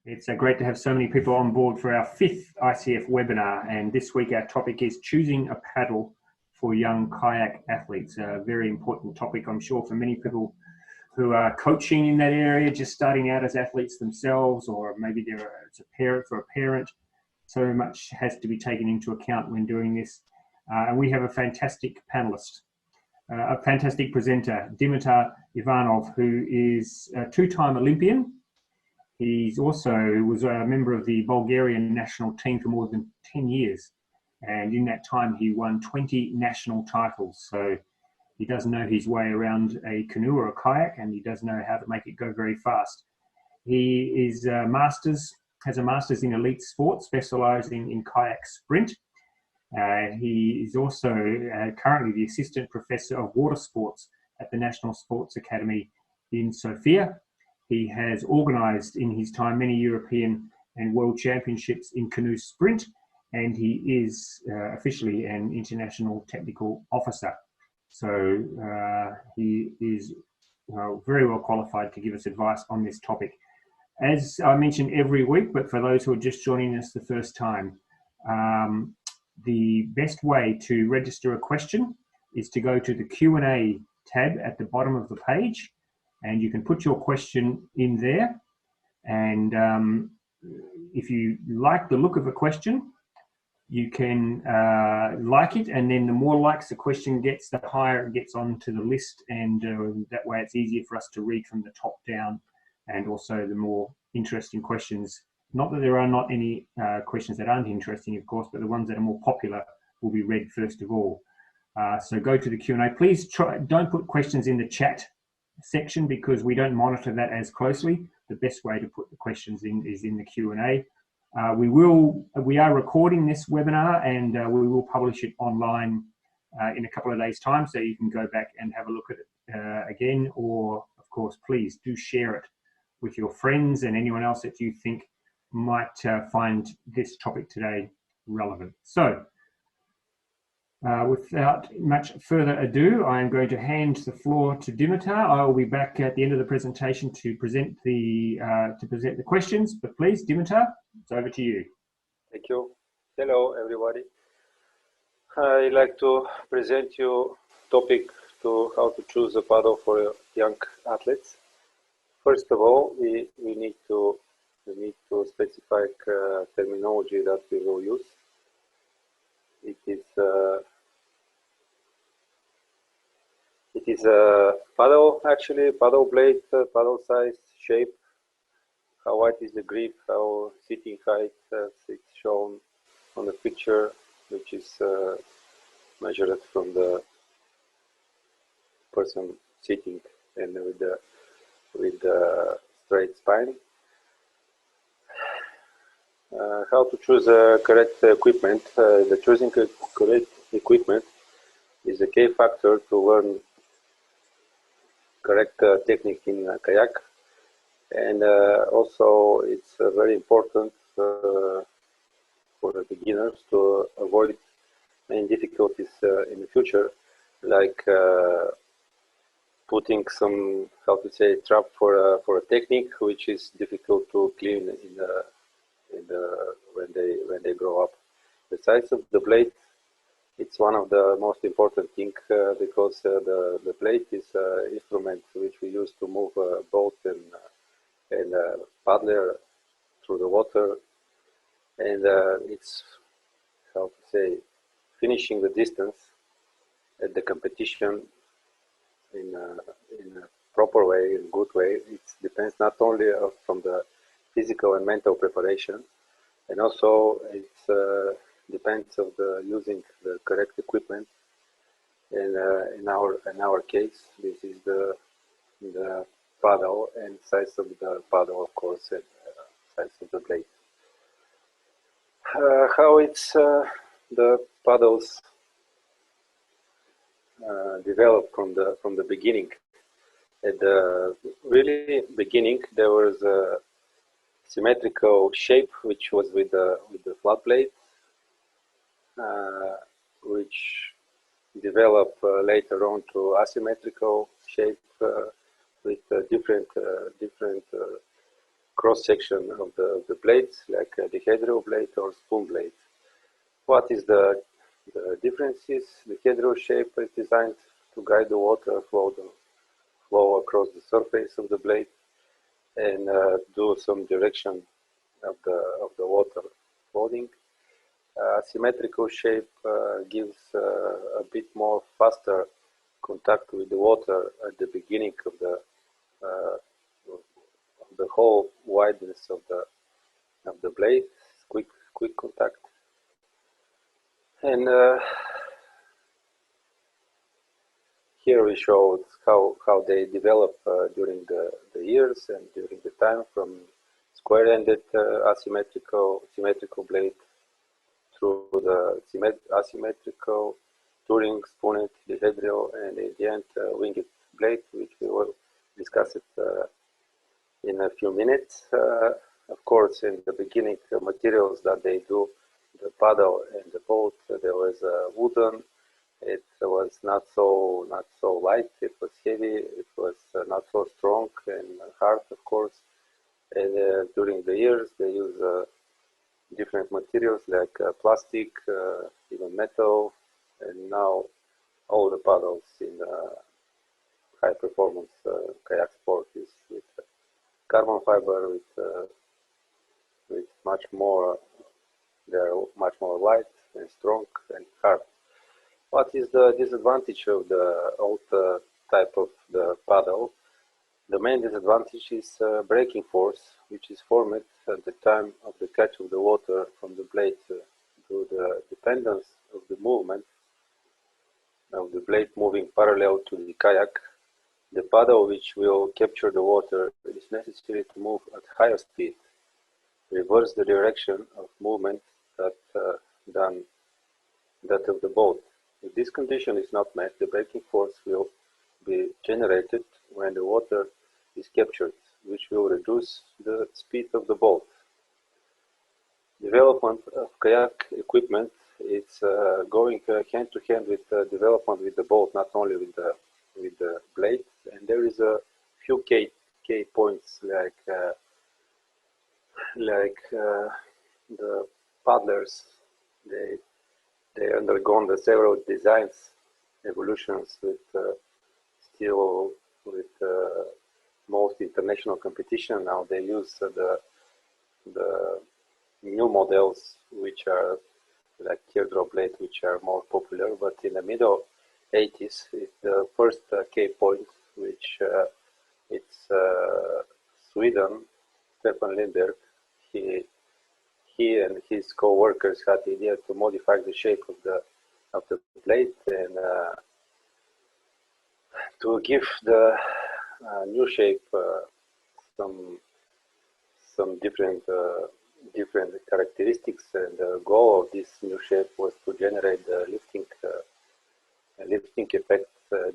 It's great to have so many people on board for our 5th ICF webinar, and this week our topic is choosing a paddle for young kayak athletes. A very important topic, I'm sure, for many people who are coaching in that area, just starting out as athletes themselves, or maybe it's a parent for a parent. So much has to be taken into account when doing this. And we have a fantastic panelist, a fantastic presenter, Dimitar Ivanov, who is a 2-time Olympian. He's also was a member of the Bulgarian national team for more than 10 years. And in that time, he won 20 national titles. So he does know his way around a canoe or a kayak, and he does know how to make it go very fast. He is has a master's in elite sports, specializing in kayak sprint. He is also currently the assistant professor of water sports at the National Sports Academy in Sofia. He has organized in his time many European and world championships in canoe sprint, and he is officially an international technical officer. So he is very well qualified to give us advice on this topic. As I mention every week, but for those who are just joining us the first time, the best way to register a question is to go to the Q&A tab at the bottom of the page, and you can put your question in there. And if you like the look of a question, you can like it, and then the more likes the question gets, the higher it gets onto the list, and that way it's easier for us to read from the top down, and also the more interesting questions. Not that there are not any questions that aren't interesting, of course, but the ones that are more popular will be read first of all. So go to the Q&A. Please don't put questions in the chat section, because we don't monitor that as closely. The best way to put the questions in is in the Q&A. We are recording this webinar, and we will publish it online in a couple of days' time, so you can go back and have a look at it again, or of course, please do share it with your friends and anyone else that you think might find this topic today relevant. So without much further ado, I am going to hand the floor to Dimitar. I will be back at the end of the presentation to present the questions, but please, Dimitar, it's over to you. Thank you. Hello, everybody. I'd like to present you topic to how to choose a paddle for young athletes. First of all, we need to specify terminology that we will use. It is a paddle, actually, paddle blade, paddle size, shape, how wide is the grip, how sitting height, it's shown on the picture, which is measured from the person sitting and with the straight spine. How to choose correct equipment. The choosing correct equipment is a key factor to learn correct technique in kayak, and also it's very important for the beginners to avoid many difficulties in the future, like putting some, how to say, trap for a technique which is difficult to clean when they grow up. The size of the blade, it's one of the most important things because the blade is an instrument which we use to move a boat and paddler through the water, and it's, how to say, finishing the distance at the competition in a proper way, in a good way. It depends not only from the physical and mental preparation, and also it depends of the using the correct equipment. And in our case, this is the paddle and size of the paddle, of course, and size of the blade. How it's the paddles developed from the beginning. At the really beginning, there was a symmetrical shape which was with the flat blade, which developed later on to asymmetrical shape with different cross section of the blades, like the hedro blade or spoon blade. What is the differences? The hedro shape is designed to guide the water flow across the surface of the blade and do some direction of the water flowing. Symmetrical shape gives a bit more faster contact with the water at the beginning of the whole wideness of the blade, quick contact. And here we showed how they develop during the years and during the time, from square-ended symmetrical blade through the asymmetrical, touring, spooned, dihedral, and in the end winged blade, which we will discuss it in a few minutes. Of course, in the beginning, the materials that they do, the paddle and the boat, there was wooden. It was not so light. It was heavy. It was not so strong and hard, of course. And during the years, they use different materials like plastic, even metal, and now all the paddles in high performance kayak sport is with carbon fiber, with much more. They're much more light and strong and hard. What is the disadvantage of the old type of the paddle? The main disadvantage is braking force, which is formed at the time of the catch of the water from the blade due to the dependence of the movement of the blade moving parallel to the kayak. The paddle which will capture the water is necessary to move at higher speed, reverse the direction of movement than that of the boat. If this condition is not met, the braking force will be generated when the water is captured, which will reduce the speed of the boat. Development of kayak equipment is going hand to hand with development with the boat, not only with the blade. And there is a few key points like the paddlers. They undergone the several designs, evolutions with still with most international competition. Now they use the new models, which are like teardrop blade, which are more popular. But in the middle 80s, the first key point, which it's Sweden, Stefan Lindberg. He and his co-workers had the idea to modify the shape of the blade and to give the new shape some different characteristics. And the goal of this new shape was to generate the lifting effect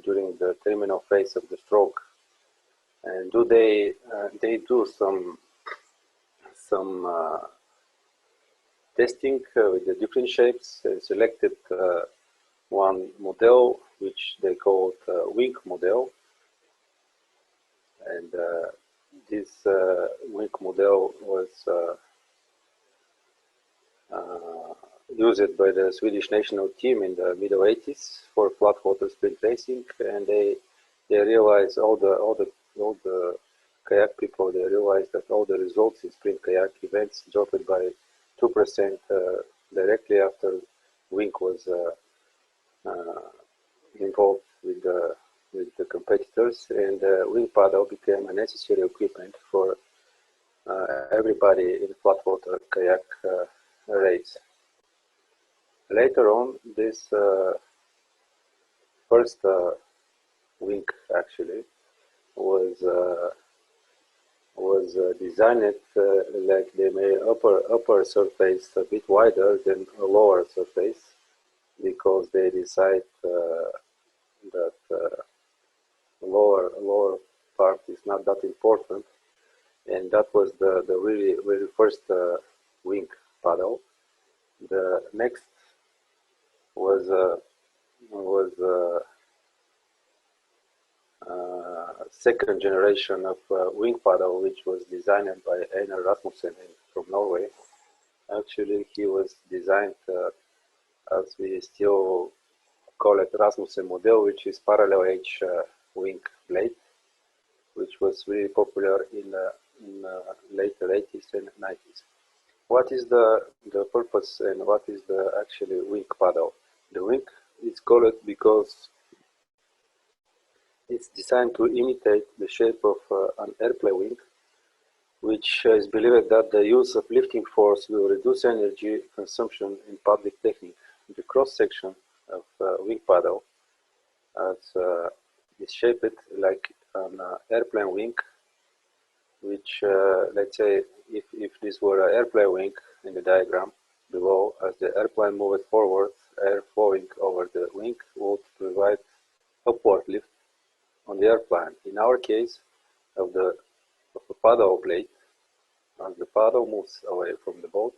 during the terminal phase of the stroke. And they do some testing with the different shapes, and selected one model which they called wing model. And this wing model was used by the Swedish national team in the middle 80s for flat water sprint racing, and they realized all the kayak people, they realized that all the results in sprint kayak events dropped by 2% directly after wing was involved with the competitors, and wing paddle became a necessary equipment for everybody in flat water kayak race. Later on, this first wing actually was designed like they made upper surface a bit wider than a lower surface, because they decide that lower part is not that important, and that was the really first wing paddle. The next was second generation of wing paddle, which was designed by Einar Rasmussen from Norway. Actually, he was designed as we still call it Rasmussen model, which is parallel edge wing blade, which was really popular in later 80s and 90s. What is the purpose and what is the actually wing paddle? The wing is called because it's designed to imitate the shape of an airplane wing, which is believed that the use of lifting force will reduce energy consumption in public technique. The cross-section of wing paddle is shaped like an airplane wing, which, let's say, if this were an airplane wing in the diagram below, as the airplane moved forward, air flowing over the wing would provide upward lift on the airplane. In our case, of a paddle blade, as the paddle moves away from the boat,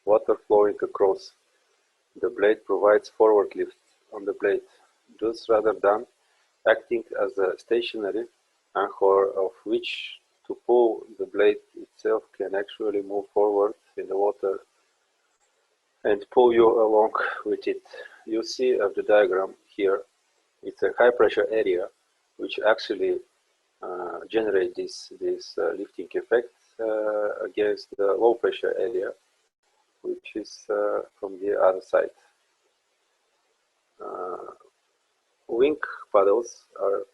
water flowing across the blade provides forward lift on the blade, thus rather than acting as a stationary anchor of which to pull the blade itself can actually move forward in the water and pull you along with it. You see of the diagram here, it's a high pressure area which actually generates this lifting effect against the low pressure area, which is from the other side. Wing paddles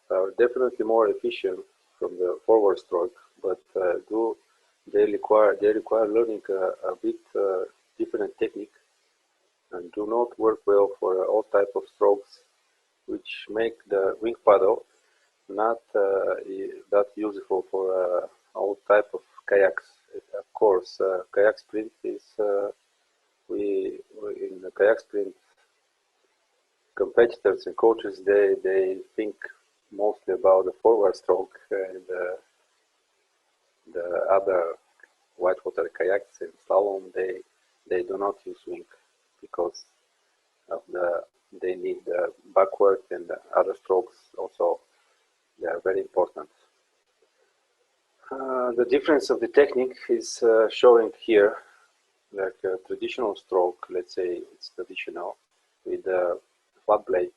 are definitely more efficient from the forward stroke, but they require learning a bit different technique and do not work well for all type of strokes, which make the wing paddle not that useful for all type of kayaks. Of course, kayak sprint is in the kayak sprint, competitors and coaches they think mostly about the forward stroke, and the other whitewater kayaks and slalom they do not use wing because of they need the backward and the other strokes also. They are very important. The difference of the technique is showing here, like a traditional stroke. Let's say it's traditional with a flat blade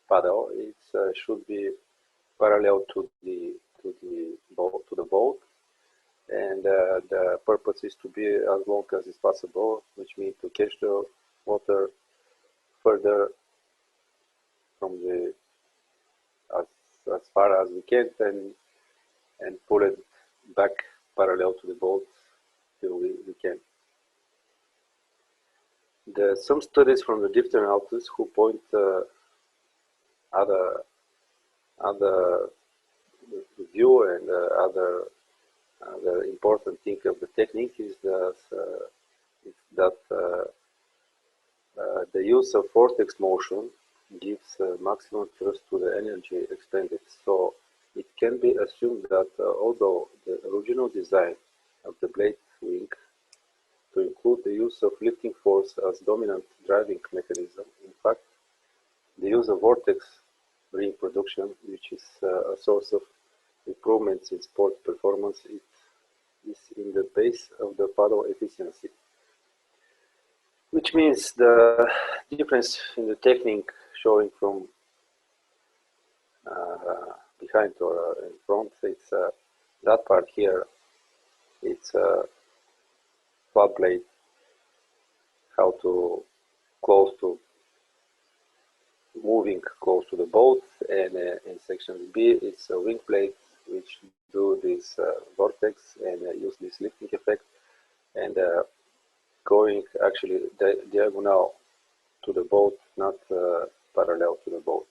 paddle. It should be parallel to the boat, and the purpose is to be as long as is possible, which means to catch the water further from the as far as we can, and pull it back parallel to the boat till we can. There are some studies from the different authors who point other view, and other important thing of the technique is that the use of vortex motion gives maximum thrust to the energy expended. So it can be assumed that although the original design of the blade wing to include the use of lifting force as dominant driving mechanism, in fact, the use of vortex ring production, which is a source of improvements in sport performance, it is in the base of the paddle efficiency. Which means the difference in the technique showing from behind or in front, it's that part here, it's flat blade, how to moving close to the boat, and in section B, it's a wing blade which do this vortex and use this lifting effect, and going actually diagonal to the boat, not parallel to the boat.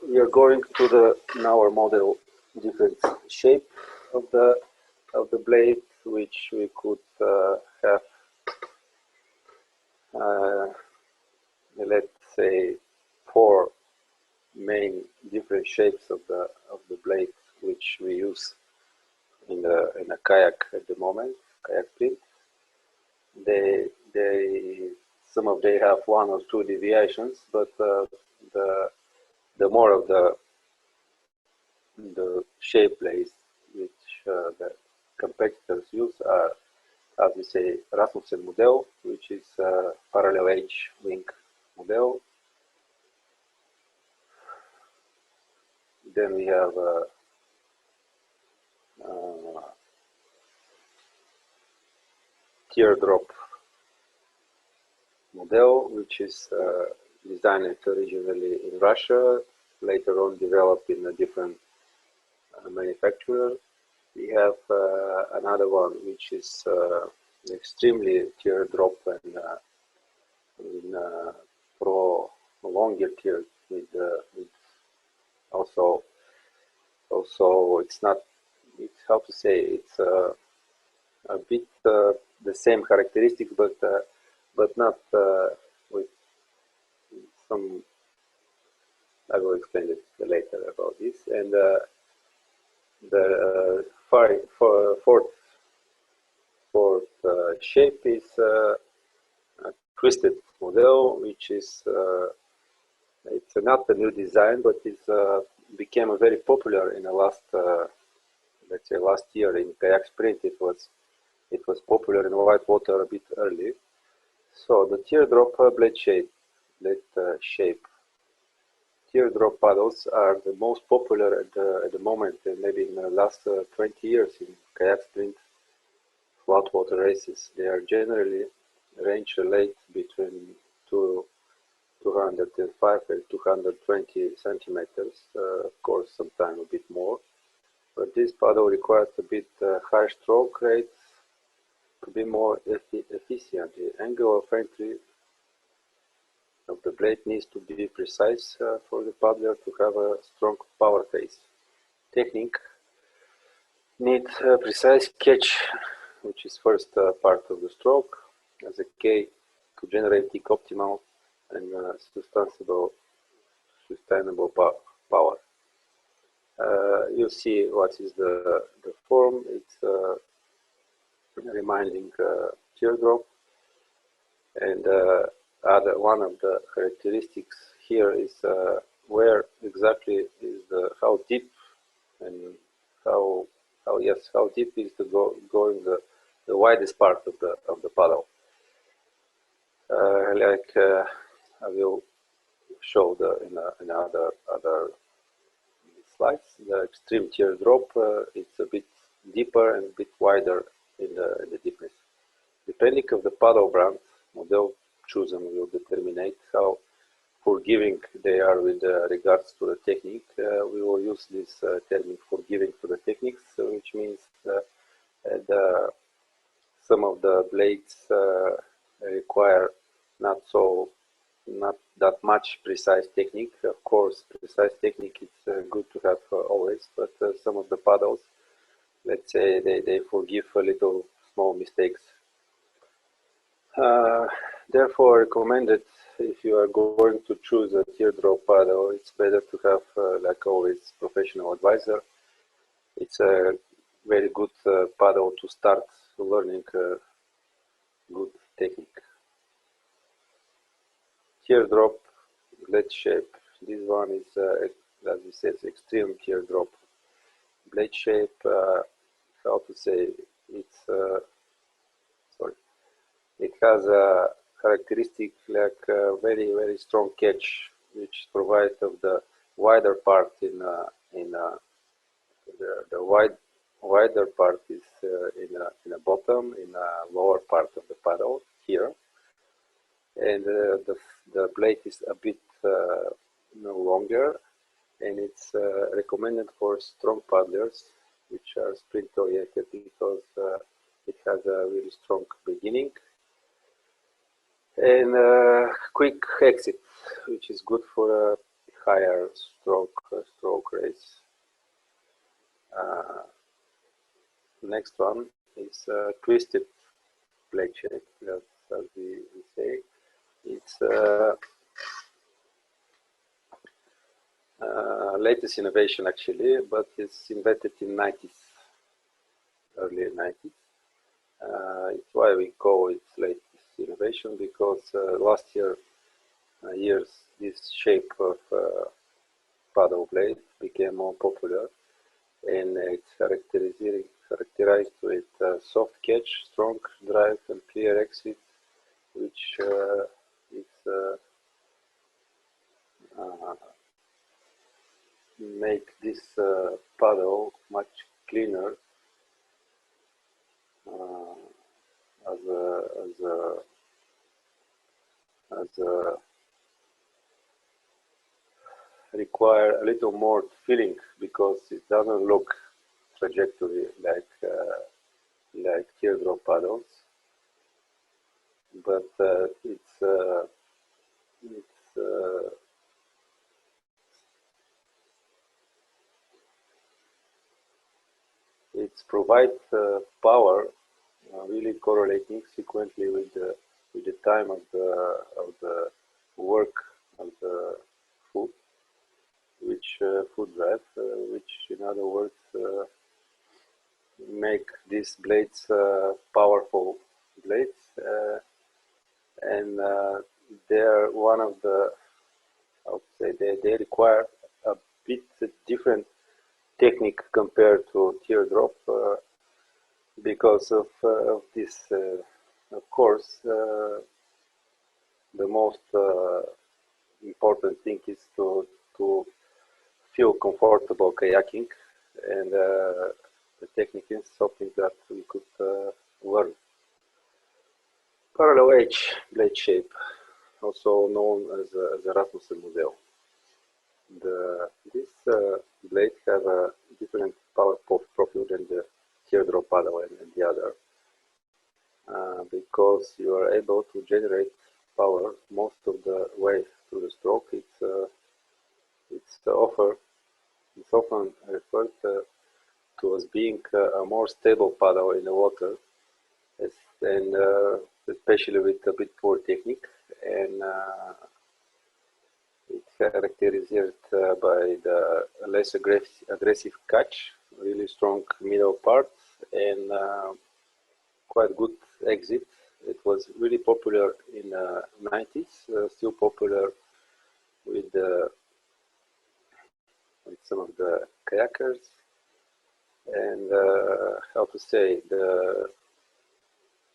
We are going to in our model different shape of the blade, which we could have let's say 4 main different shapes of the blade which we use in a kayak at the moment, kayak sprint. Some of they have 1 or 2 deviations, but the the more of the shape blades which the competitors use are, as we say, Rasmussen model, which is parallel edge wing model. Then we have teardrop model, which is designed originally in Russia, later on developed in a different manufacturer. We have another one which is extremely teardrop and in pro longer tear with also it's not, it's how to say, it's a bit the same characteristics, but not with some. I will explain it later about this. And the fourth shape is a twisted model, which is it's not a new design, but it's became very popular in the last let's say last year in kayak sprint. It was popular in whitewater a bit early. So the teardrop blade shape teardrop paddles are the most popular at the moment, and maybe in the last 20 years in kayak sprint flatwater races. They are generally range relate between 205 and 220 centimeters, of course sometimes a bit more, but this paddle requires a bit higher stroke rate to be more efficient. The angle of entry of the blade needs to be precise for the paddler to have a strong power face. Technique needs precise catch, which is first part of the stroke, as a key to generate the optimal and sustainable power. You see what is the form. It's reminding teardrop, and one of the characteristics here is where exactly is how deep and how deep is going the widest part of the paddle. I will show in other slides. The extreme teardrop, it's a bit deeper and a bit wider in the deepness. Depending on the paddle brand, model chosen will determine how forgiving they are with regards to the technique. We will use this term forgiving to the techniques, which means some of the blades require not that much precise technique. Of course, precise technique is good to have always, but some of the paddles, let's say, they forgive a little small mistakes. Therefore, recommended if you are going to choose a teardrop paddle, it's better to have, like always, professional advisor. It's a very good paddle to start learning good technique. Teardrop blade shape. This one is, as we said, extreme teardrop blade shape. How to say? It's it has a characteristic like a very strong catch, which provides of the wider part in the wider part is in the bottom, in the lower part of the paddle here, and the blade is a bit longer, and it's recommended for strong paddlers which are sprint oriented, because it has a really strong beginning and quick exit, which is good for a higher stroke race. Next one is twisted blade shape, as we say. It's latest innovation actually, but it's invented in early 90s. It's why we call it latest innovation, because last years this shape of paddle blade became more popular, and it's characterized with soft catch, strong drive, and clear exit, which make this paddle much cleaner require a little more feeling, because it doesn't look trajectory like teardrop paddles, but it's provide power, really correlating sequentially with the time of the work of the foot, which foot drive, which in other words make these blades powerful blades, and they're one of the, I would say, they require a bit different technique compared to teardrop, because of this. Of course, the most important thing is to feel comfortable kayaking, and the technique is something that we could learn. Parallel edge blade shape, also known as a Rasmussen model. This blade have a different power profile than the teardrop paddle and the other, because you are able to generate power most of the way through the stroke. It's often referred to as being a more stable paddle in the water, and especially with a bit poor technique, and it's characterized by the less aggressive catch, really strong middle part, and quite good exit. It was really popular in the 90s, still popular with some of the kayakers, and how to say, the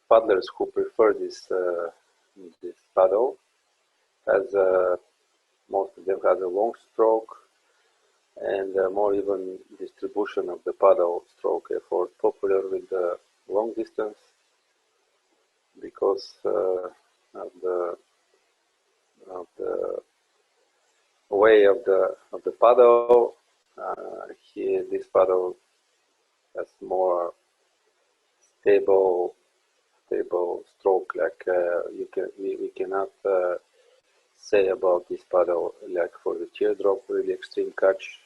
paddlers who prefer this paddle, as most of them has a long stroke and more even distribution of the paddle stroke effort, popular with the long distance, because of the way of the paddle. Here, this paddle has more stable stroke. Like we cannot say about this paddle like for the teardrop, really extreme catch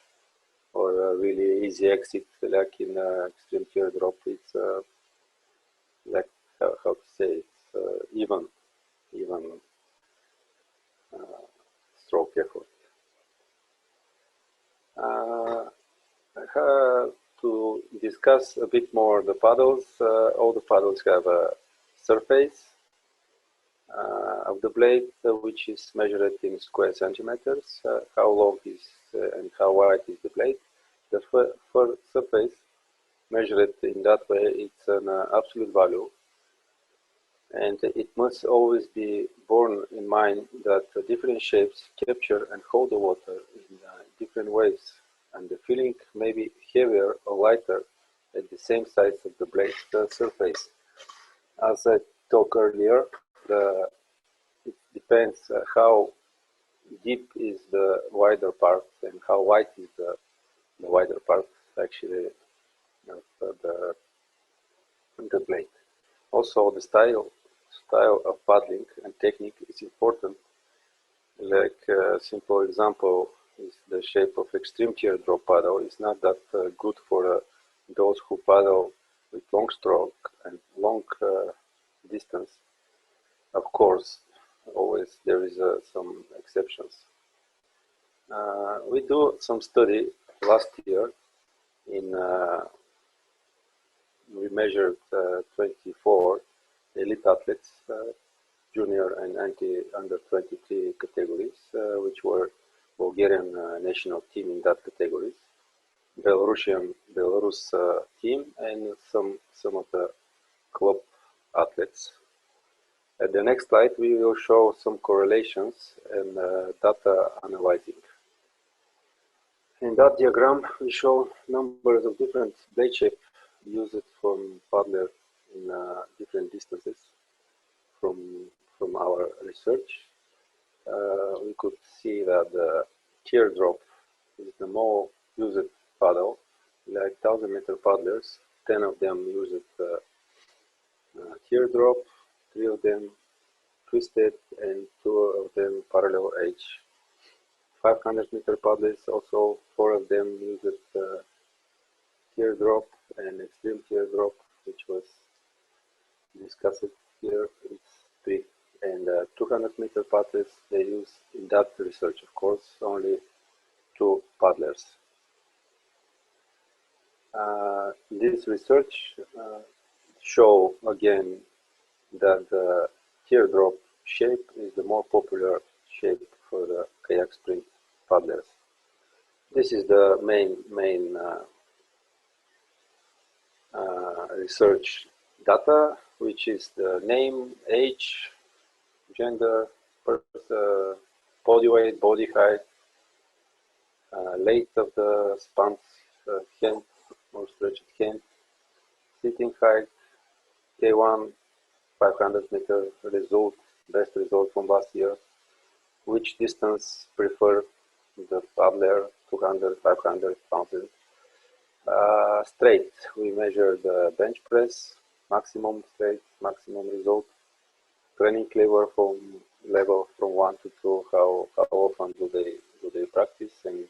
or a really easy exit like in extreme teardrop. It's like how to say, it's even stroke effort. To discuss a bit more the paddles, all the paddles have a surface of the blade, which is measured in square centimeters. How long is and how wide is the blade? The first surface measured in that way, it's an absolute value, and it must always be borne in mind that different shapes capture and hold the water in different ways, and the feeling may be heavier or lighter at the same size of the blade surface. As I talked earlier, it depends how deep is the wider part and how wide is the wider part actually of the blade. Also, the style of paddling and technique is important. Like a simple example is the shape of extreme teardrop paddle. It's not that good for those who paddle with long stroke and long distance. Of course, always there is some exceptions. We do some study last year in we measured 24 elite athletes, junior and under 23 categories, which were Bulgarian national team in that category, Belarus team, and some of the club athletes. At the next slide, we will show some correlations and data analyzing. In that diagram, we show numbers of different blade shapes used from paddler in different distances from our research. We could see that the teardrop is the more used paddle. Like 1,000-meter paddlers, 10 of them used teardrop, 3 of them twisted, and 2 of them parallel edge. 500-meter paddlers, also 4 of them used teardrop and extreme teardrop, which was discussed here. It's 3. And 200-meter paddlers, they use in that research, of course, only 2 paddlers. This research show again that the teardrop shape is the more popular shape for the kayak sprint paddlers. This is the main research data, which is the name, age, gender, body weight, body height, length of the spans, hand or stretched hand, sitting height, K1, 500-meter result, best result from last year. Which distance prefer the paddler, 200, 500, 1,000. Straight, we measure the bench press, maximum straight, maximum result. Training level from 1 to 2, how often do they practice, and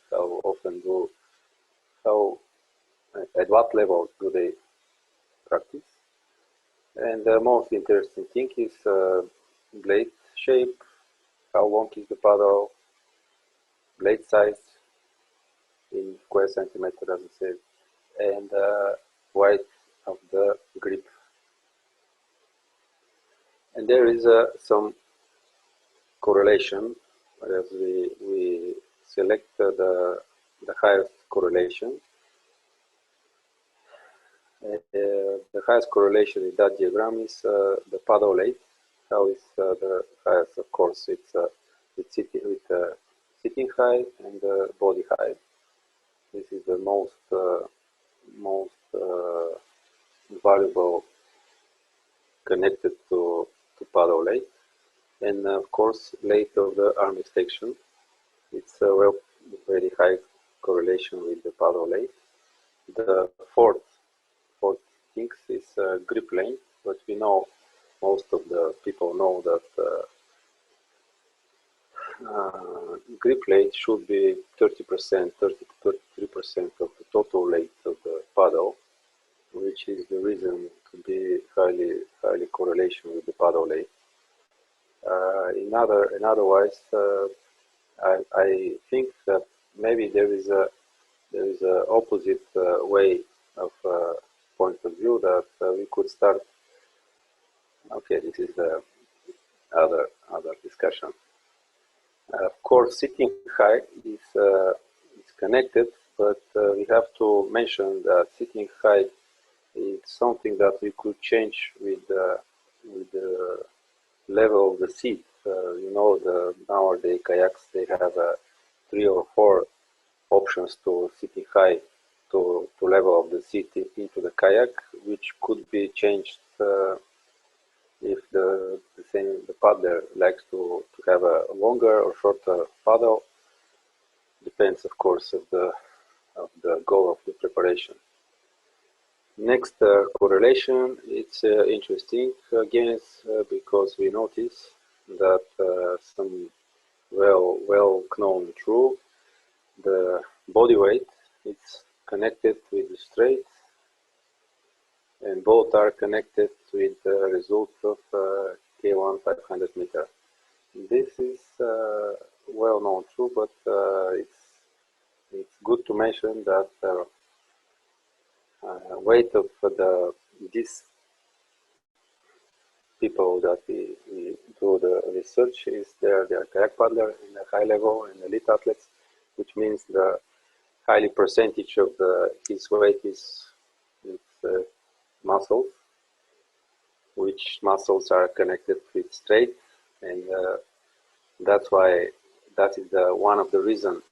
at what level do they practice. And the most interesting thing is blade shape, how long is the paddle, blade size in square centimeter, as I said, and weight of the grip. And there is some correlation, as we select the highest correlation. The highest correlation in that diagram is the paddle length. How is the highest? Of course, it's sitting height and the body height. This is the most valuable connected to paddle length, and of course, length of the arm extension. It's very high correlation with the paddle length. The fourth thing is grip length, but we know, most of the people know that grip length should be 30%, 30 to 33% of the total length of the paddle, which is the reason to be highly correlation with the paddle length. Otherwise, I think that maybe there is a opposite way of point of view that we could start. Okay, this is the other discussion. Of course, sitting height is connected, but we have to mention that sitting height is something that we could change with the level of the seat. You know, nowadays kayaks, they have 3 or 4 options to sitting height to level of the seat into the kayak, which could be changed if the paddler likes to have a longer or shorter paddle. Depends, of course, of the goal of the preparation. Next correlation, it's interesting again because we notice that some well-known true, the body weight is connected with the straight, and both are connected with the result of K1 500 meter. This is well-known true, but it's good to mention that weight of these people that we do the research is they are kayak paddler in a high level and elite athletes. which means the highly percentage of his weight is muscles, which muscles are connected with straight, and that's why that is one of the reasons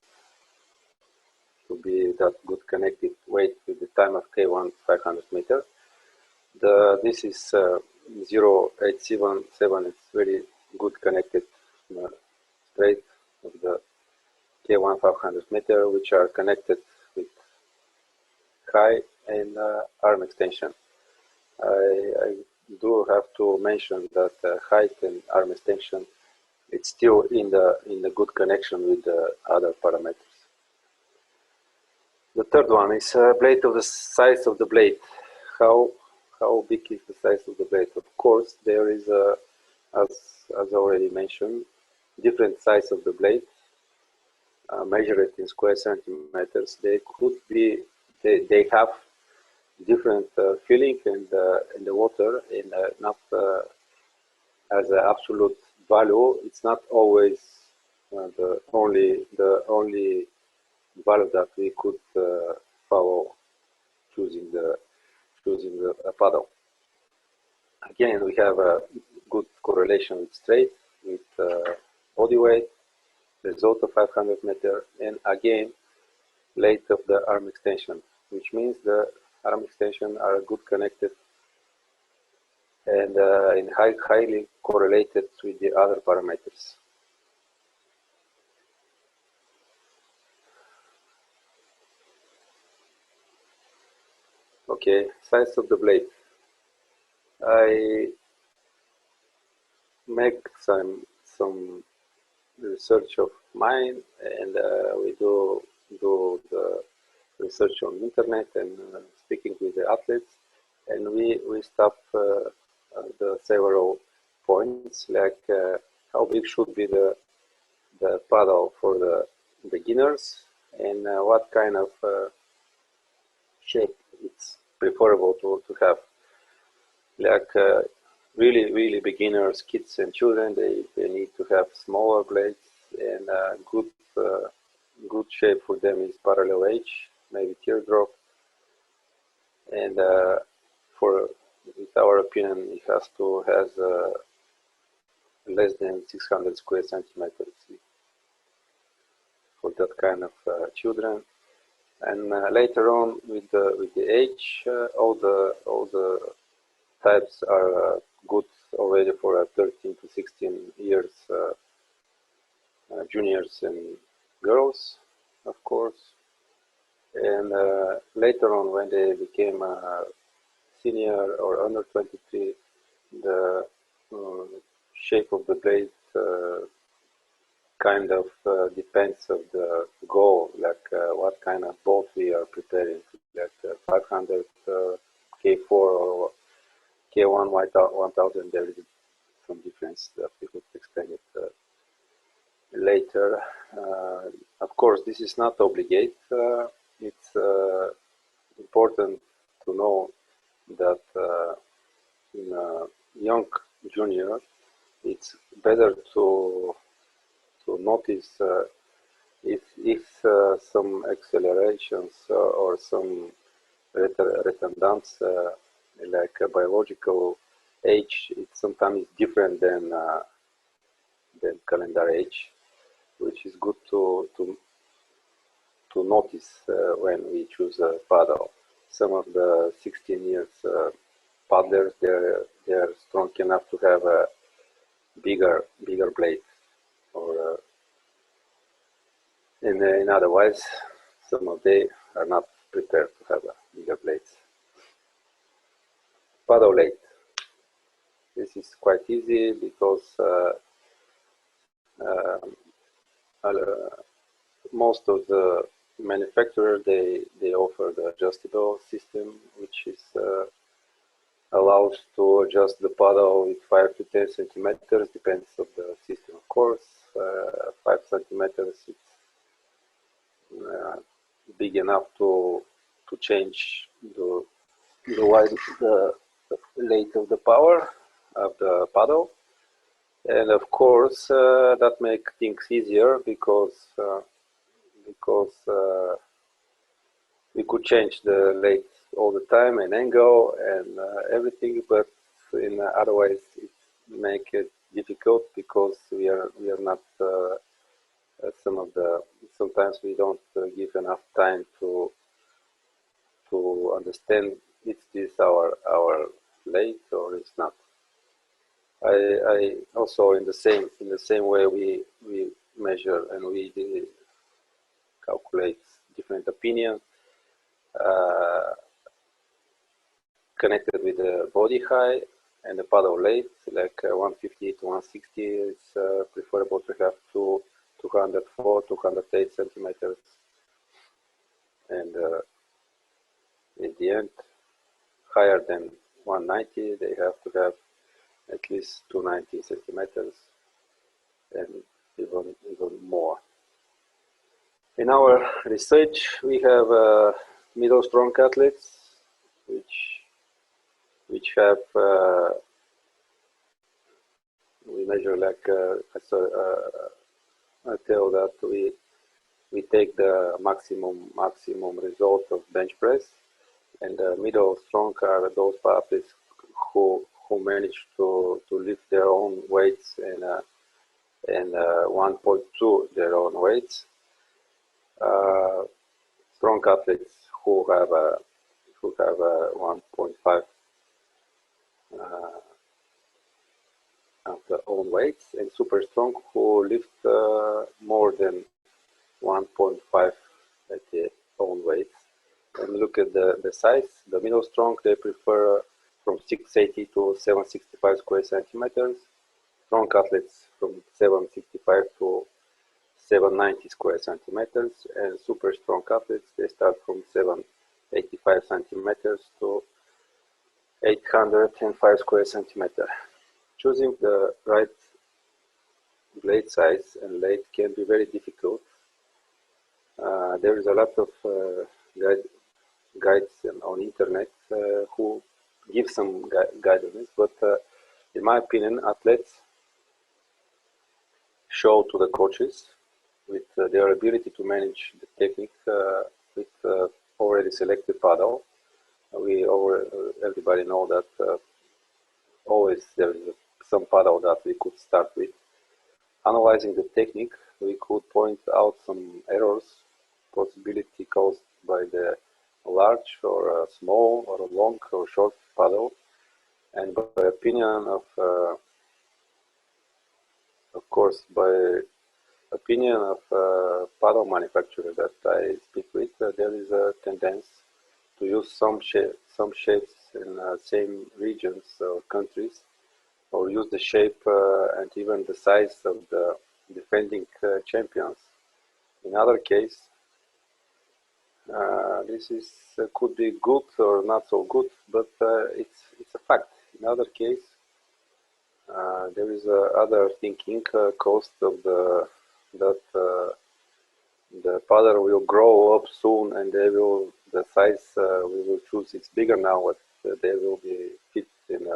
to be that good connected weight with the time of K1 500 meters. This is 0877. It's very good connected straight of the K1 500 meter, which are connected with high and arm extension. I do have to mention that height and arm extension, it's still in the good connection with the other parameters. The third one is blade of the size of the blade. How big is the size of the blade? Of course, there is as already mentioned, different size of the blade. Measured in square centimeters. They could be. They have different feeling in the water, and not as an absolute value. It's not always the only value that we could follow choosing a paddle. Again, we have a good correlation with straight, with body weight, result of 500 meter, and again, length of the arm extension, which means the arm extension are good connected and highly correlated with the other parameters. Okay, size of the blade. I make some research of mine, and we do the research on internet and speaking with the athletes, and we stop the several points, like how big should be the paddle for the beginners, and what kind of shape it's preferable to have. Like really beginners, kids and children, they need to have smaller blades, and good shape for them is parallel edge, maybe teardrop, and with our opinion, it has to has less than 600 square centimeters for that kind of children. And later on, with the age, all the types are good already for 13 to 16 years juniors and girls, of course. And later on, when they became senior or under 23, the shape of the blade kind of depends of the goal, like what kind of boat we are preparing, like 500 K4 or K1 1000. There is some difference that we could explain it later. Of course, this is not obligate. It's important to know that in a young junior, it's better to notice if some accelerations or some retardance, like a biological age, it's sometimes different than calendar age, which is good to notice when we choose a paddle. Some of the 16 years paddlers, they're strong enough to have a bigger blade, or and otherwise, some of they are not prepared to have a bigger blades. Paddle length. This is quite easy because most of the manufacturers they offer the adjustable system, which is allows to adjust the paddle with 5 to 10 centimeters, depends on the system, of course. 5 centimeters, it's big enough to change the length of the power of the paddle, and of course that makes things easier because because we could change the late all the time and angle and everything, but in otherwise it make it difficult because we are not sometimes we don't give enough time to understand is this our late or it's not. I also in the same way we measure and we calculate different opinions connected with the body height and the paddle length, like 150 to 160. It's preferable to have 204, 208 centimeters, and in the end, higher than 190, they have to have at least 290 centimeters, and even more. In our research, we have middle strong athletes, which have we measure like I tell that we take the maximum result of bench press, and the middle strong are those athletes who manage to lift their own weights and 1.2 their own weights. Strong athletes who have 1.5 of their own weights, and super strong who lift more than 1.5 at their own weights. And look at the size. The middle strong, they prefer from 680 to 765 square centimeters. Strong athletes from 765 to 790 square centimeters, and super strong athletes, they start from 785 centimeters to 805 square centimeters. Choosing the right blade size and length can be very difficult. There is a lot of guides on internet who give some guidance, but in my opinion, athletes show to the coaches with their ability to manage the technique with already selected paddle. Everybody know that always there is some paddle that we could start with. Analyzing the technique, we could point out some errors, possibility caused by the large or small or long or short paddle, and by opinion of course, by opinion of paddle manufacturer that I speak with, there is a tendency to use some shapes in same regions or countries, or use the shape and even the size of the defending champions. In other case, this is could be good or not so good, but it's a fact. In other case, there is other thinking cost of that the paddle will grow up soon, and the size we will choose is bigger now, but they will be fit in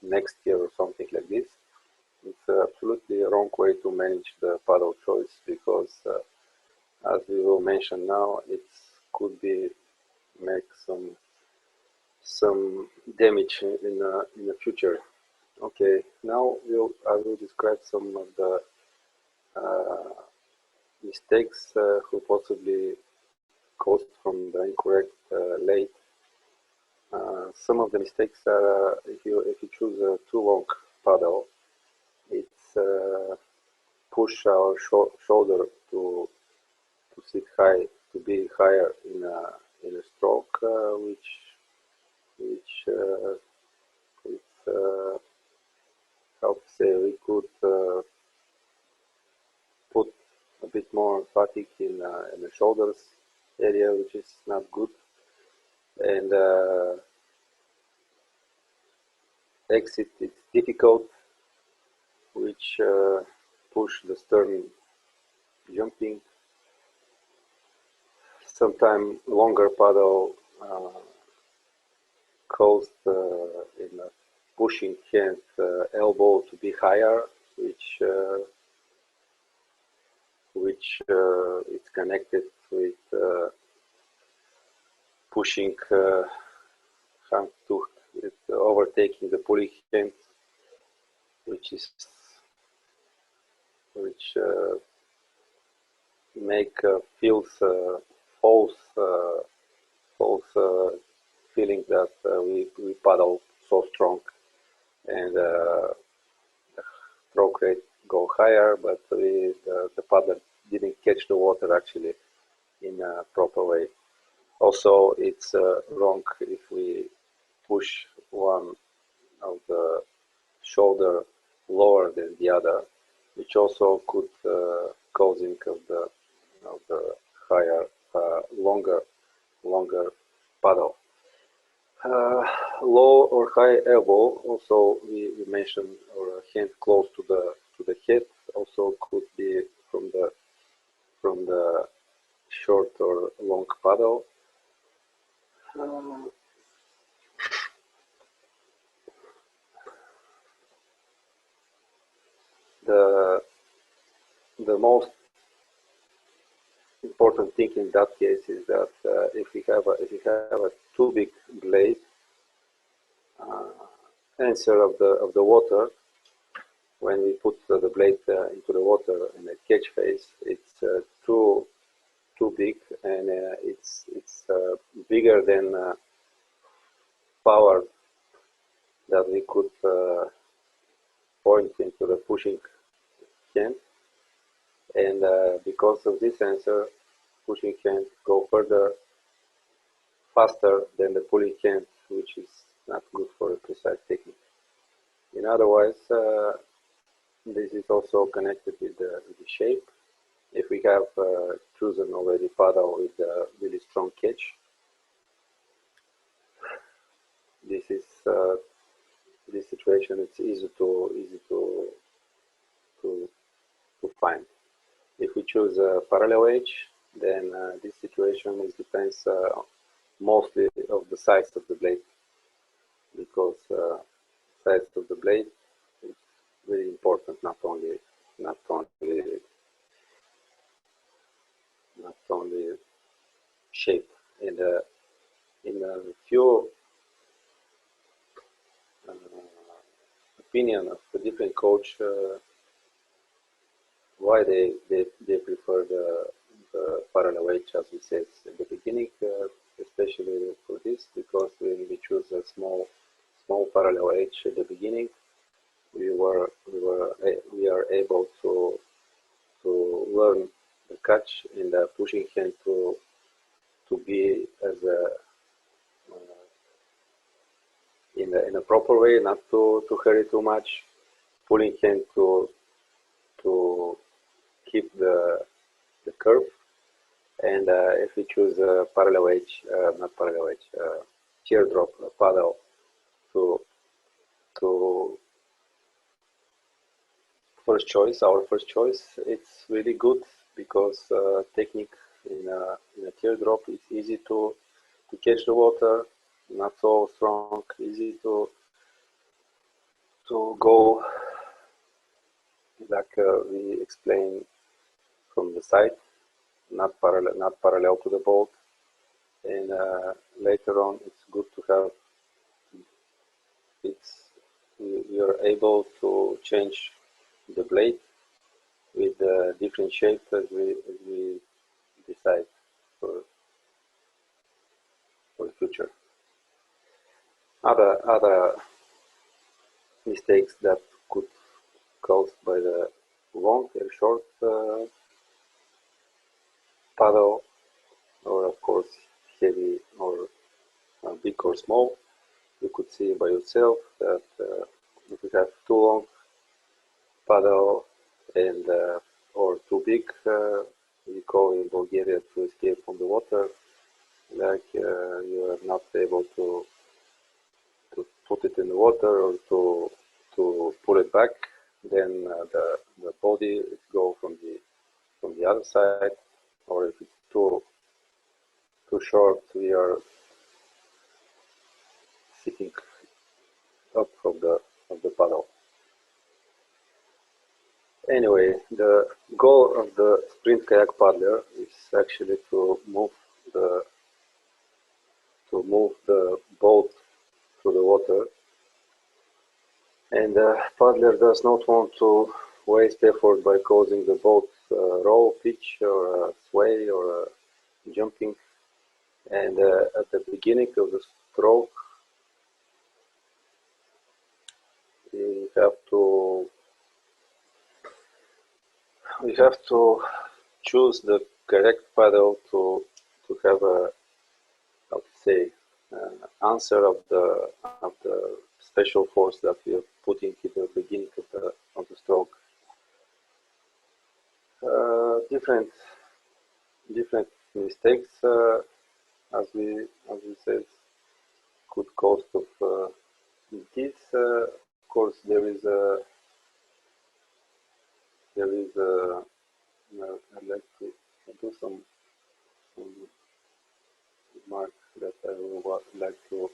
next year or something like this. It's absolutely a wrong way to manage the paddle choice, because as we will mention now, it could be make some damage in the future. Okay, now I will describe some of the mistakes who possibly caused from the incorrect late. Some of the mistakes are if you choose a too long paddle, it's push our shoulder to sit high, to be higher in a stroke, which it's how to say, we could put a bit more fatigue in the shoulders area, which is not good, and exit is difficult, which push the stern jumping. Sometimes longer paddle caused in pushing hand elbow to be higher, which is connected with pushing hand to overtaking the pulley hand, which make feels false feeling that we paddle so strong and stroke rate go higher, but the paddler didn't catch the water actually in a proper way. Also, it's wrong if we push one of the shoulder lower than the other, which also could causing of the higher longer paddle. Low or high elbow, also we mentioned, or hand close to the head, also could be from the short or long paddle. The most important thing in that case is that if you have a too big blade, answer of the water, when we put the blade into the water in a catch phase, it's too big, and it's bigger than power that we could point into the pushing hand, and because of this answer, pushing hand go further faster than the pulling hand, which is not good for a precise technique. In otherwise, this is also connected with the shape. If we have chosen already paddle with a really strong catch, this situation it's easy to find. If we choose a parallel edge, then this situation depends mostly of the size of the blade, because size of the blade is very important, not only shape. In a few opinion of the different coach, why they prefer the parallel edge, as we said in the beginning, especially for this, because when we choose a small parallel edge at the beginning, we are able to learn the catch in the pushing hand to be as a in a proper way, not to hurry too much. Pulling hand to keep the curve, and if we choose a parallel edge, not parallel edge, teardrop paddle to our first choice, it's really good, because technique in a teardrop is easy to catch the water, not so strong, easy to go like we explained from the side, not parallel to the boat, and later on it's good to have we are able to change the blade with different shape as we decide for the future. Other mistakes that could caused by the long and short paddle, or of course heavy or big or small. You could see by yourself that if you have too long paddle and or too big, we call in Bulgaria to escape from the water, like you are not able to put it in the water or to pull it back, then the body go from the other side, or if it's too short, we are sitting up of the paddle. Anyway, the goal of the sprint kayak paddler is actually to move the boat through the water, and the paddler does not want to waste effort by causing the boat roll, pitch, or sway, or jumping. And at the beginning of the stroke, we have to choose the correct paddle to have a, how to say, answer of the special force that we are putting in the beginning of the stroke. Different mistakes, as we said, could cost of this. Of course, there is I'd like to do some remarks that I would like to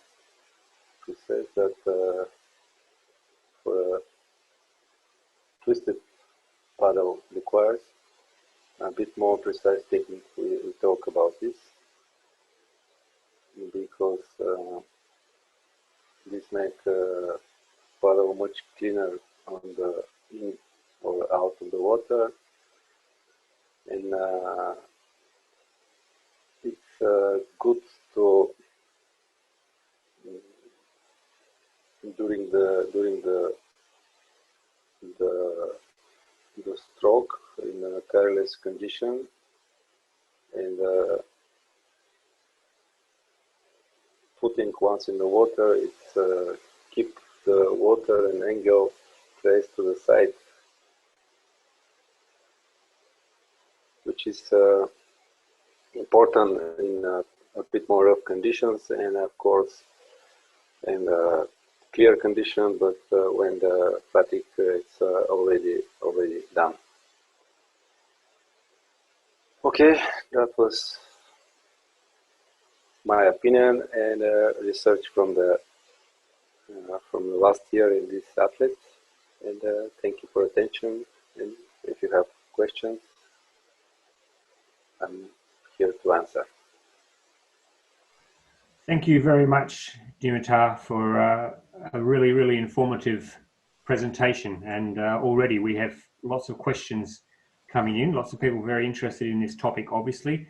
say that for a twisted paddle requires a bit more precise technique. We talk about this because this makes paddle much cleaner on the in or out of the water, and it's good to during the stroke in a careless condition, and putting once in the water, it keep the water and angle placed to the side, which is important in a bit more rough conditions, and of course in clear condition, but when the fatigue is already done. Okay, that was my opinion and research from the last year in this athlete. And thank you for attention. And if you have questions, I'm here to answer. Thank you very much, Dimitar, for a really informative presentation. And already we have lots of questions coming in, lots of people very interested in this topic, obviously.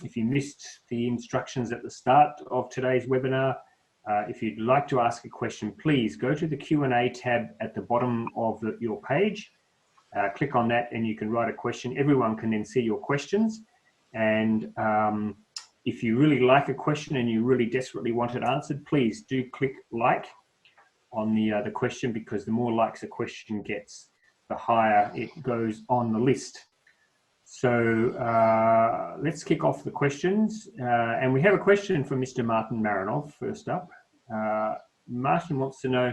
If you missed the instructions at the start of today's webinar, if you'd like to ask a question, please go to the Q&A tab at the bottom of your page. Click on that and you can write a question. Everyone can then see your questions. And if you really like a question and you really desperately want it answered, please do click like on the question, because the more likes a question gets, the higher it goes on the list. So let's kick off the questions. And we have a question from Mr. Martin Marinov first up. Martin wants to know,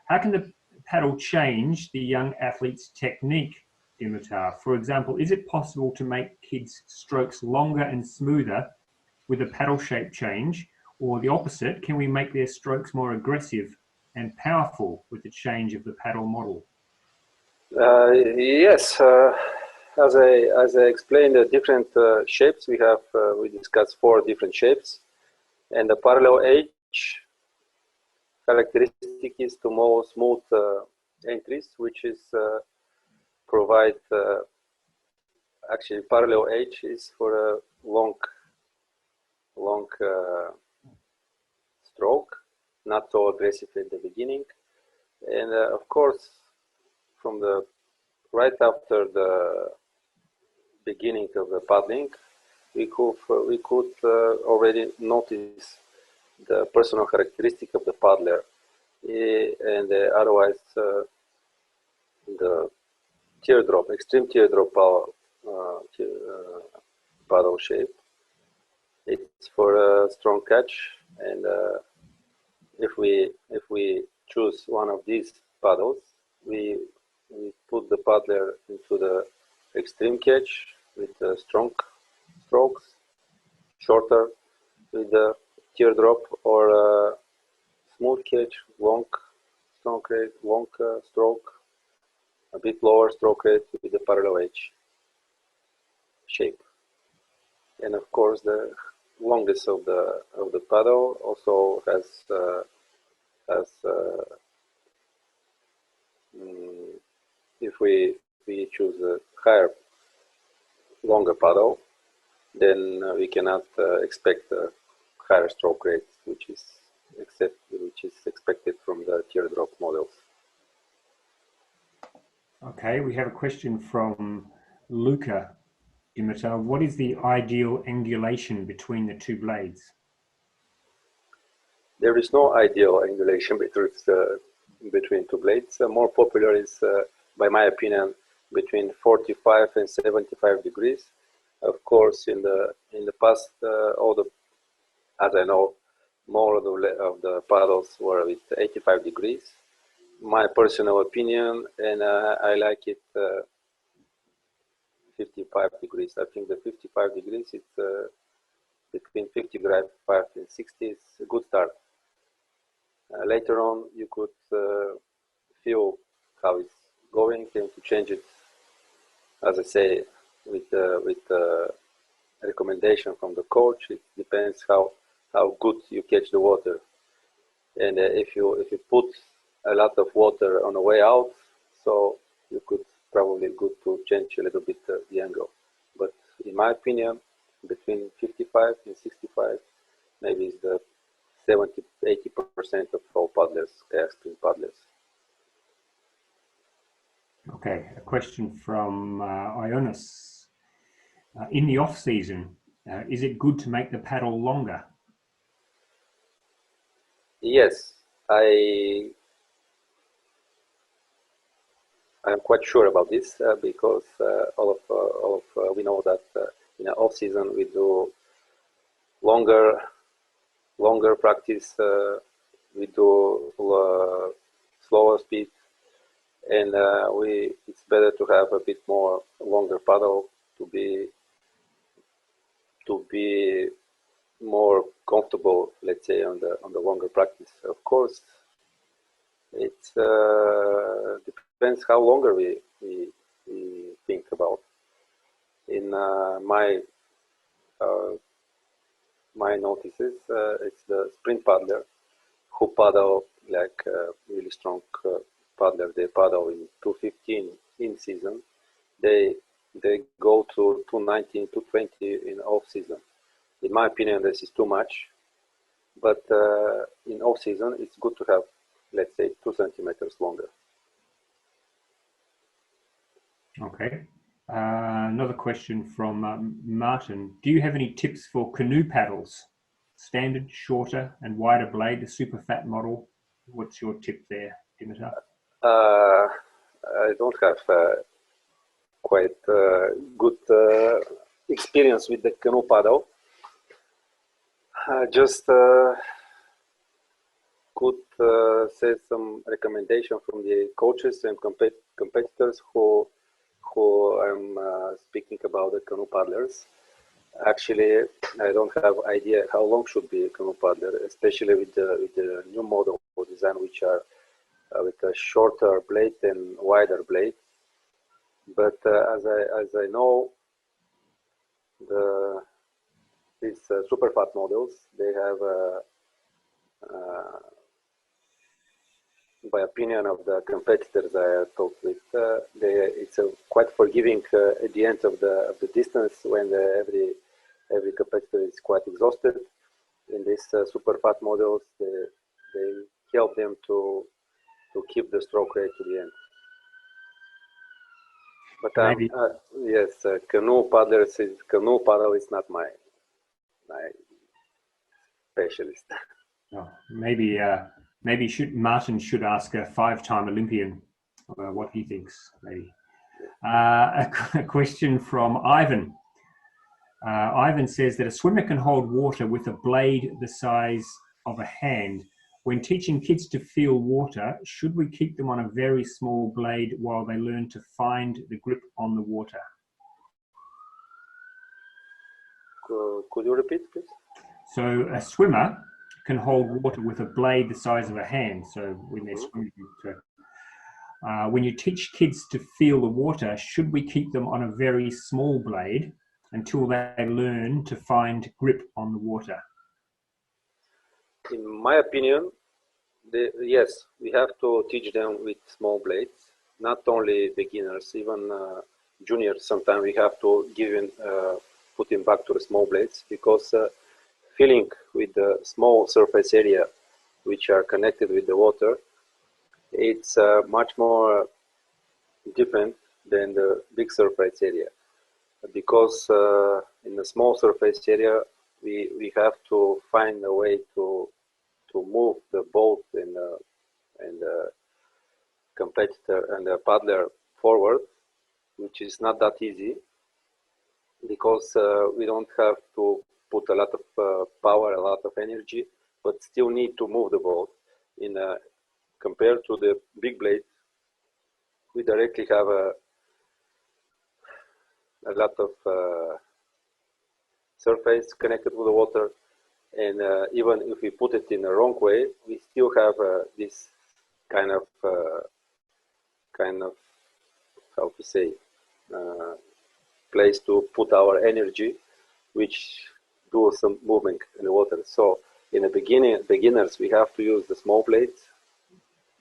how can the paddle change the young athlete's technique, Dimitar? For example, is it possible to make kids' strokes longer and smoother with a paddle shape change, or the opposite? Can we make their strokes more aggressive and powerful with the change of the paddle model? Yes, as I explained, the different shapes we have, we discussed 4 different shapes, and the parallel edge characteristic is to more smooth entries, which is provide actually parallel edge is for a long stroke, not so aggressive at the beginning, and of course from the right after the beginning of the paddling, we could already notice the personal characteristic of the paddler, and otherwise the teardrop, extreme teardrop paddle shape. It's for a strong catch, and if we choose one of these paddles, we put the paddler into the extreme catch with the strong strokes, shorter with the teardrop, or smooth catch, long stroke, a bit lower stroke rate with the parallel edge shape. And of course, the longest of the paddle also has if we choose a higher, longer paddle, then we cannot expect a higher stroke rate, which is expected from the teardrop models. Okay, we have a question from Luca. Dimitar, what is the ideal angulation between the two blades? There is no ideal angulation between two blades. More popular is, by my opinion, between 45 and 75 degrees. Of course, in the past, as I know, more of the paddles were with 85 degrees. My personal opinion, and I like it 55 degrees. I think the 55 degrees, it's between 55 and 60 is a good start. Later on, you could feel how it's going and to change it, as I say, with the recommendation from the coach. It depends how good you catch the water, and if you put a lot of water on the way out, so you could probably good to change a little bit the angle. But in my opinion, between 55 and 65, maybe is the 70–80% of all paddlers, kayak spring paddlers. Okay, a question from Ionis. In the off season, is it good to make the paddle longer? Yes, I'm quite sure about this because we know that in the off season we do longer practice. We do slower speed, and it's better to have a bit more longer paddle to be more comfortable, let's say, on the longer practice. Of course, it depends how longer we think about. In my notices, it's the sprint paddler who paddle like really strong paddler. They paddle in 215 in season. They go to 219, 220 in off season. In my opinion, this is too much. But in off season, it's good to have, let's say, 2 centimeters longer. Okay. Another question from Martin. Do you have any tips for canoe paddles? Standard, shorter and wider blade, the super fat model. What's your tip there, Dimitar? I don't have quite good experience with the canoe paddle. Just could say some recommendation from the coaches and competitors who I'm speaking about the canoe paddlers. Actually, I don't have idea how long should be a canoe paddler, especially with the new model design, which are with a shorter blade and wider blade. But as I know, these super fat models, they have by opinion of the competitors I talked with, it's a quite forgiving at the end of the distance when every competitor is quite exhausted. In these super fat models, they help them to keep the stroke rate to the end. But yes, canoe paddle is not my specialist. Oh, maybe Martin should ask a 5-time Olympian what he thinks. Maybe. A question from Ivan. Ivan says that a swimmer can hold water with a blade the size of a hand. When teaching kids to feel water, should we keep them on a very small blade while they learn to find the grip on the water? Could you repeat, please? So a swimmer can hold water with a blade the size of a hand. So when they're swimming, When you teach kids to feel the water, should we keep them on a very small blade until they learn to find grip on the water? In my opinion, yes, we have to teach them with small blades, not only beginners, even juniors. Sometimes we have to put him back to the small blades, because filling with the small surface area which are connected with the water, it's much more different than the big surface area, because in the small surface area we have to find a way to move the boat and the competitor and the paddler forward, which is not that easy, because we don't have to put a lot of power, a lot of energy, but still need to move the boat. Compared to the big blade, we directly have a lot of surface connected with the water, and even if we put it in the wrong way, we still have this kind of how to say place to put our energy, which do some movement in the water. So in the beginners, we have to use the small blades,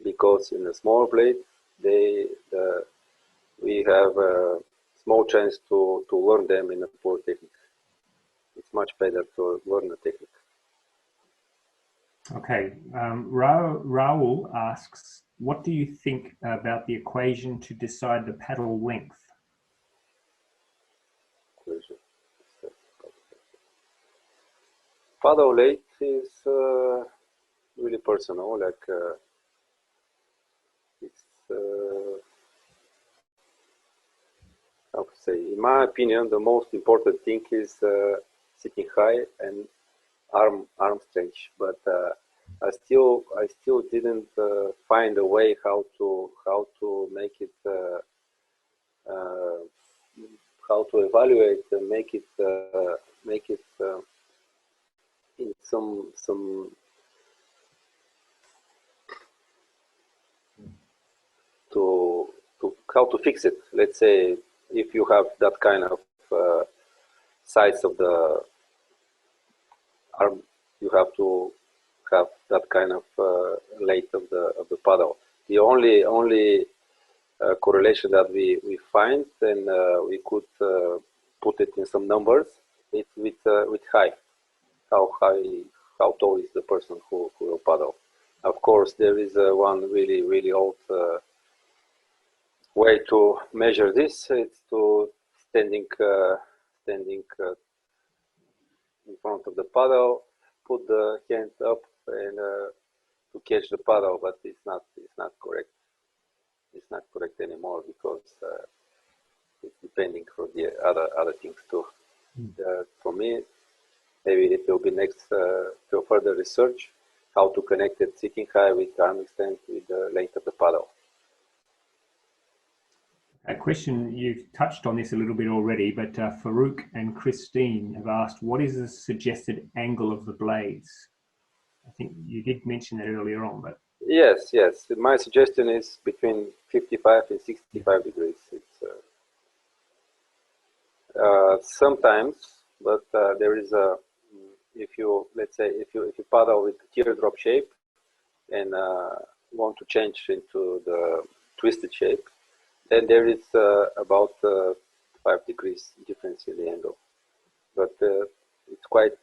because in the small blade we have a small chance to learn them in a poor technique. It's much better to learn the technique. Okay, Raul asks, what do you think about the equation to decide the paddle length? Paddle length is really personal. Like it's how to say. In my opinion, the most important thing is sitting high and arm strength. But I still didn't find a way how to make it, how to evaluate and make it in some to how to fix it. Let's say if you have that kind of size of the arm, you have to have that kind of length of the paddle. The only correlation that we find, and we could put it in some numbers, it's with height. How tall is the person who will paddle? Of course, there is one really old way to measure this. It's to standing in front of the paddle, put the hand up and to catch the paddle, but it's not correct. It's not correct anymore, because it's depending for the other things too. For me, maybe it will be next to further research how to connect it sitting high with arm extent with the length of the paddle. A question, you've touched on this a little bit already, but Farouk and Christine have asked, what is the suggested angle of the blades? I think you did mention that earlier on, but... Yes. My suggestion is between 55 and 65 degrees. It's sometimes, but there is a, let's say if you paddle with teardrop shape and want to change into the twisted shape, then there is about 5 degrees difference in the angle. But it's quite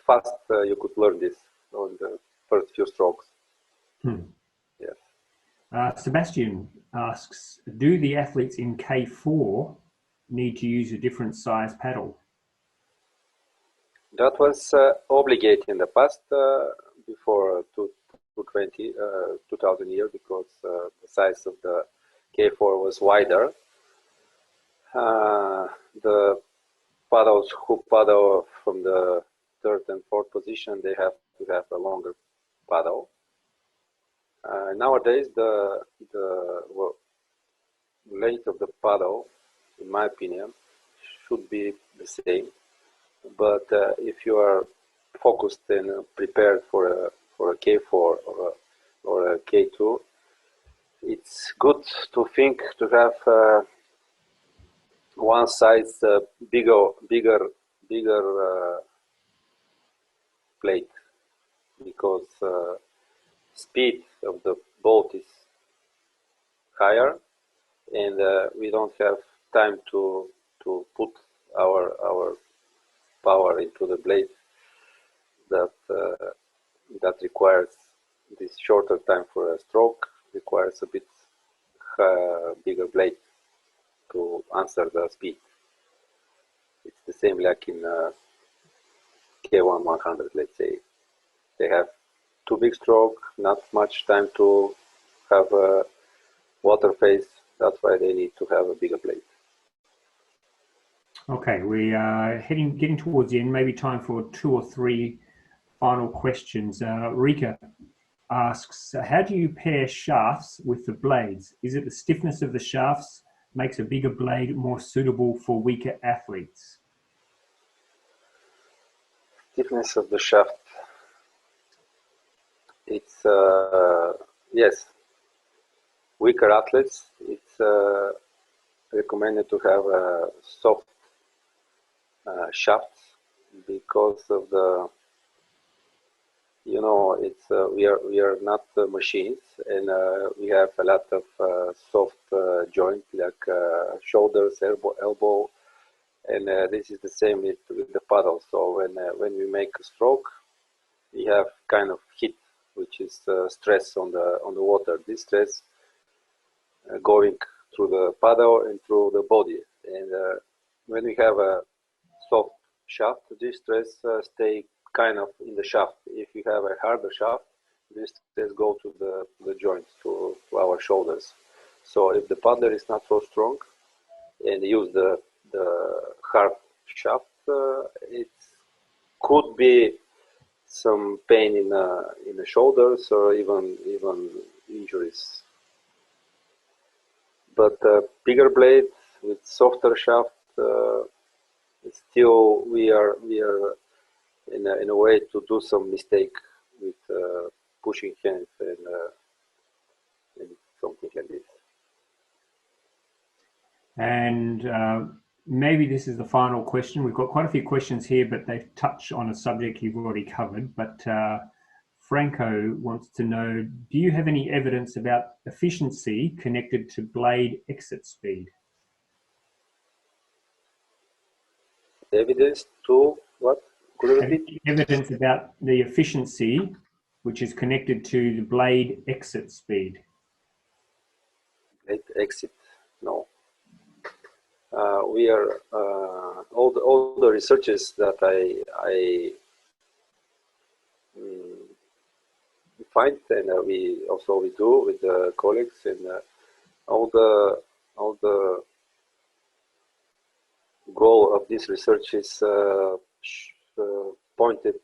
fast. You could learn this on the first few strokes. Yes. Sebastian asks, do the athletes in K4 need to use a different size paddle? That was obligate in the past, before 2000 year, because the size of the K4 was wider. The paddles who paddle from the third and fourth position, they have to have a longer paddle. Nowadays, the length of the paddle, in my opinion, should be the same. But if you are focused and prepared for a K4 or a K2, it's good to think to have one size bigger plate, because speed of the boat is higher, and we don't have time to put our power into the blade that requires this shorter time for a stroke, requires a bit bigger blade to answer the speed. It's the same like in K1 100, let's say. They have too big stroke, not much time to have a water phase. That's why they need to have a bigger blade. Okay, we are getting towards the end. Maybe time for 2 or 3 final questions. Rika asks, how do you pair shafts with the blades? Is it the stiffness of the shafts makes a bigger blade more suitable for weaker athletes? Stiffness of the shaft. It's yes. Weaker athletes, it's recommended to have a soft shafts, because of the, you know, it's we are not machines, and we have a lot of soft joints like shoulders, elbow, and this is the same with the paddle. So when we make a stroke, we have kind of hit, which is stress on the water. This stress going through the paddle and through the body, and when we have a soft shaft, this stress stay kind of in the shaft. If you have a harder shaft, this stress go to the joints, to our shoulders. So if the paddler is not so strong and use the hard shaft, it could be some pain in the shoulders, or even injuries. But bigger blade with softer shaft, still we are in a way to do some mistake with pushing hands and something like this. And maybe this is the final question. We've got quite a few questions here, but they touch on a subject you've already covered. But Franco wants to know, do you have any evidence about efficiency connected to blade exit speed? Evidence to what? Could you repeat? Evidence about the efficiency which is connected to the blade exit speed. Blade exit, no. We are all the researches that I find, and we do with the colleagues, and all the goal of this research is pointed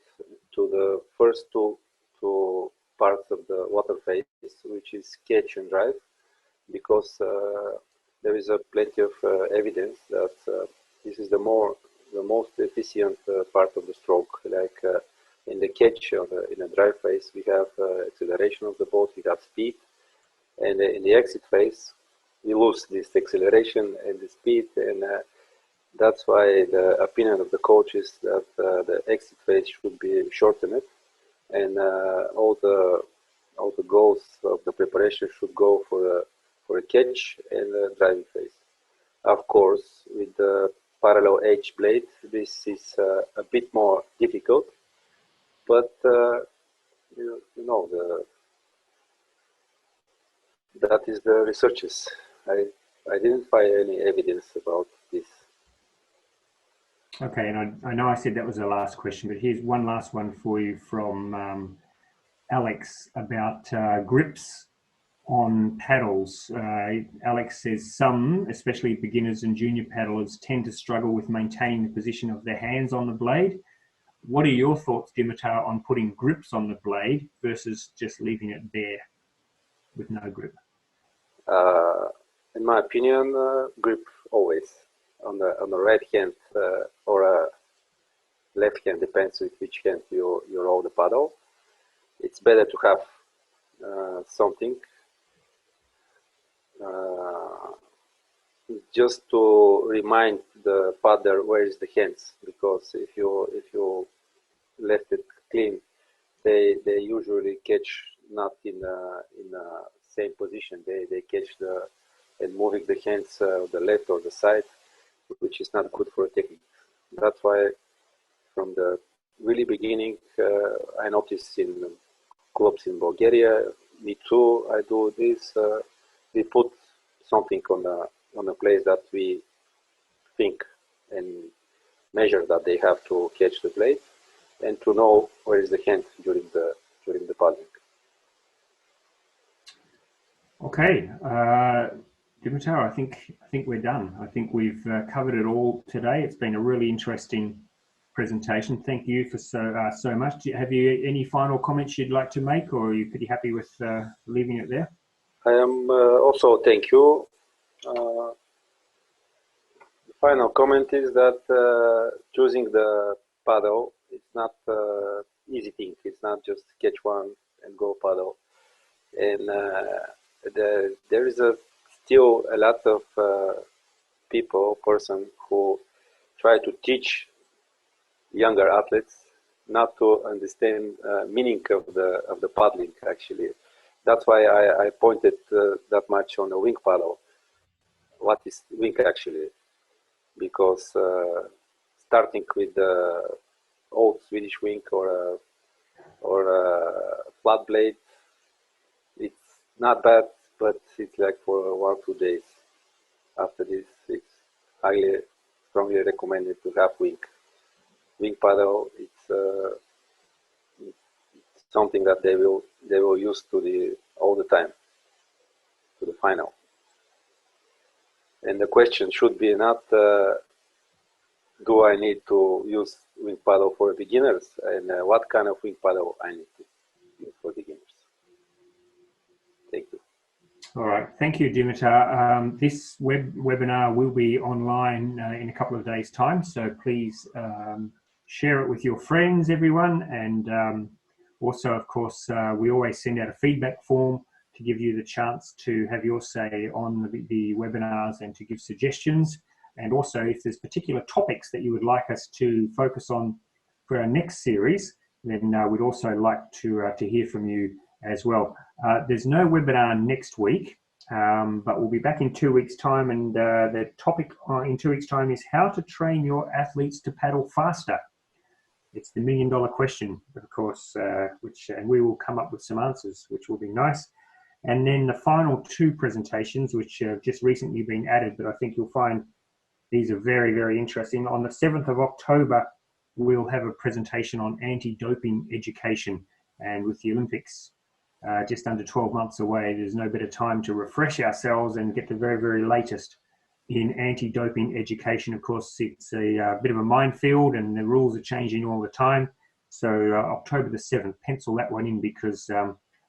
to the first two parts of the water phase, which is catch and drive, because there is plenty of evidence that this is the most efficient part of the stroke. Like in the catch, in the drive phase, we have acceleration of the boat, we have speed, and in the exit phase, we lose this acceleration and the speed, and that's why the opinion of the coach is that the exit phase should be shortened, and all the goals of the preparation should go for a catch and a driving phase. Of course, with the parallel edge blade, this is a bit more difficult, but you know, that is the researches. I didn't find any evidence about this. Okay, and I know I said that was the last question, but here's one last one for you from Alex about grips on paddles. Alex says some, especially beginners and junior paddlers, tend to struggle with maintaining the position of their hands on the blade. What are your thoughts, Dimitar, on putting grips on the blade versus just leaving it bare with no grip? In my opinion, grip always on the right hand or left hand, depends with which hand you roll the paddle. It's better to have something just to remind the paddler where is the hands, because if you left it clean, they usually catch not in same position. They catch and moving the hands the left or the side, which is not good for a technique. That's why from the really beginning, I noticed in clubs in Bulgaria, me too, I do this. We put something on a place that we think and measure that they have to catch the blade, and to know where is the hand during the paddling. Okay, Dimitar, I think we're done. I think we've covered it all today. It's been a really interesting presentation. Thank you for so much. Have you any final comments you'd like to make, or are you pretty happy with leaving it there? I am also thank you. The final comment is that choosing the paddle, it's not easy thing. It's not just catch one and go paddle. And there is still a lot of person who try to teach younger athletes not to understand meaning of the paddling. Actually, that's why I pointed that much on the wing paddle. What is wing actually? Because starting with the old Swedish wing or a flat blade, it's not bad, but it's like for 1 or 2 days. After this, it's highly, strongly recommended to have wing paddle. It's something that they will use all the time to the final. And the question should be not do I need to use wing paddle for beginners, and what kind of wing paddle I need to use for beginners. Thank you. All right, thank you, Dimitar. This webinar will be online in a couple of days' time, so please share it with your friends, everyone, and also, of course, we always send out a feedback form to give you the chance to have your say on the webinars and to give suggestions. And also, if there's particular topics that you would like us to focus on for our next series, then we'd also like to hear from you as well. There's no webinar next week, but we'll be back in 2 weeks' time, and the topic in 2 weeks' time is how to train your athletes to paddle faster. It's the $1 million question, of course, and we will come up with some answers, which will be nice. And then the final 2 presentations, which have just recently been added, but I think you'll find these are very, very interesting. On the 7th of October, we'll have a presentation on anti-doping education. And with the Olympics just under 12 months away, there's no better time to refresh ourselves and get the very, very latest in anti-doping education. Of course, it's a bit of a minefield and the rules are changing all the time. So October the 7th, pencil that one in, because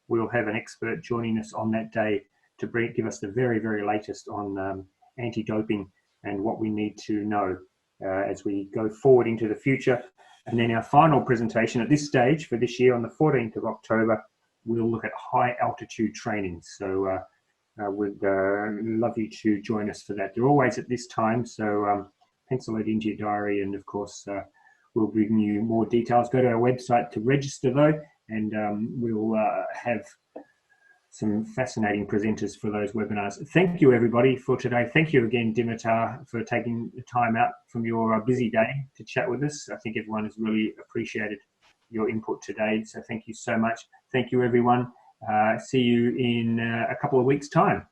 we'll have an expert joining us on that day to give us the very, very latest on anti-doping and what we need to know as we go forward into the future. And then our final presentation at this stage for this year on the 14th of October, we'll look at high altitude training. So we'd love you to join us for that. They're always at this time, so pencil it into your diary, and of course we'll bring you more details. Go to our website to register though, and we'll have some fascinating presenters for those webinars. Thank you everybody for today. Thank you again, Dimitar, for taking the time out from your busy day to chat with us. I think everyone has really appreciated your input today, so thank you so much. Thank you everyone. See you in a couple of weeks' time.